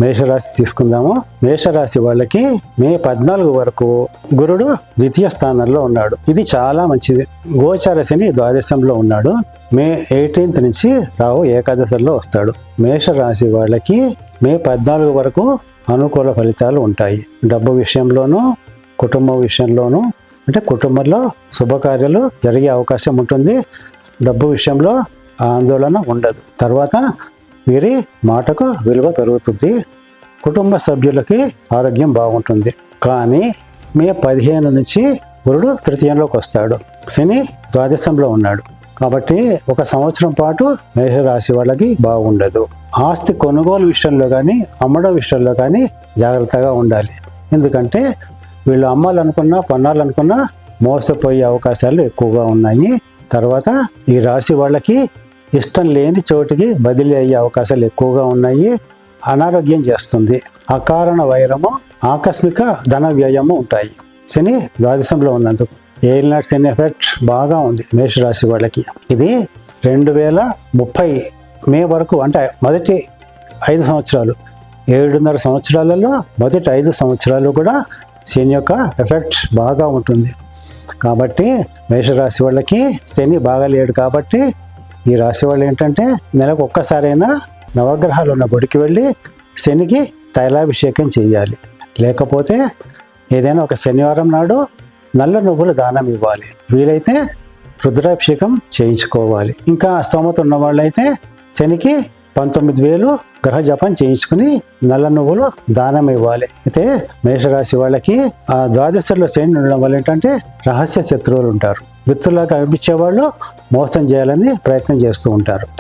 మేషరాశి తీసుకుందాము. మేషరాశి వాళ్ళకి మే 14 వరకు గురుడు ద్వితీయ స్థానంలో ఉన్నాడు. ఇది చాలా మంచిది. గోచార శని ద్వాదశంలో ఉన్నాడు. మే 18 నుంచి రాహు ఏకాదశంలో వస్తాడు. మేషరాశి వాళ్ళకి మే 14 వరకు అనుకూల ఫలితాలు ఉంటాయి. డబ్బు విషయంలోనూ కుటుంబం విషయంలోనూ, అంటే కుటుంబంలో శుభకార్యాలు జరిగే అవకాశం ఉంటుంది. డబ్బు విషయంలో ఆందోళన ఉండదు. తర్వాత వీరి మాటకు విలువ పెరుగుతుంది. కుటుంబ సభ్యులకి ఆరోగ్యం బాగుంటుంది. కానీ మే 15 నుంచి గురుడు తృతీయంలోకి వస్తాడు. శని ద్వాదశంలో ఉన్నాడు. కాబట్టి ఒక సంవత్సరం పాటు మేషరాశి వాళ్ళకి బాగుండదు. ఆస్తి కొనుగోలు విషయంలో కానీ అమ్మడం విషయంలో కానీ జాగ్రత్తగా ఉండాలి. ఎందుకంటే వీళ్ళు అమ్మాలనుకున్నా కొనాలనుకున్నా మోసపోయే అవకాశాలు ఎక్కువగా ఉన్నాయి. తర్వాత ఈ రాశి వాళ్ళకి ఇష్టం లేని చోటికి బదిలీ అయ్యే అవకాశాలు ఎక్కువగా ఉన్నాయి. అనారోగ్యం చేస్తుంది. అకారణ వైరము, ఆకస్మిక ధన వ్యయము ఉంటాయి. శని ద్వాదశంలో ఉన్నందుకు ఏలినాటి శని ఎఫెక్ట్ బాగా ఉంది మేషరాశి వాళ్ళకి. ఇది 2030 మే వరకు, అంటే మొదటి 5 సంవత్సరాలు, 7.5 సంవత్సరాలలో మొదటి 5 సంవత్సరాలు కూడా శని యొక్క ఎఫెక్ట్ బాగా ఉంటుంది. కాబట్టి మేషరాశి వాళ్ళకి శని బాగాలేడు. కాబట్టి ఈ రాశి వాళ్ళు ఏంటంటే నెలకు ఒక్కసారైనా నవగ్రహాలు ఉన్న గుడికి వెళ్ళి శనికి తైలాభిషేకం చేయాలి. లేకపోతే ఏదైనా ఒక శనివారం నాడు నల్ల నువ్వులు దానం ఇవ్వాలి. వీలైతే రుద్రాభిషేకం చేయించుకోవాలి. ఇంకా స్తోమత ఉన్న వాళ్ళైతే శనికి 19,000 గ్రహ జపం చేయించుకుని నల్ల నువ్వులు దానం ఇవ్వాలి. అయితే మేషరాశి వాళ్ళకి ఆ ద్వాదశంలో శని ఉండడం వల్ల ఏంటంటే రహస్య శత్రువులు ఉంటారు. మిత్రులాగా కనిపించే వాళ్ళు మోసం చేయాలని ప్రయత్నం చేస్తూ ఉంటారు.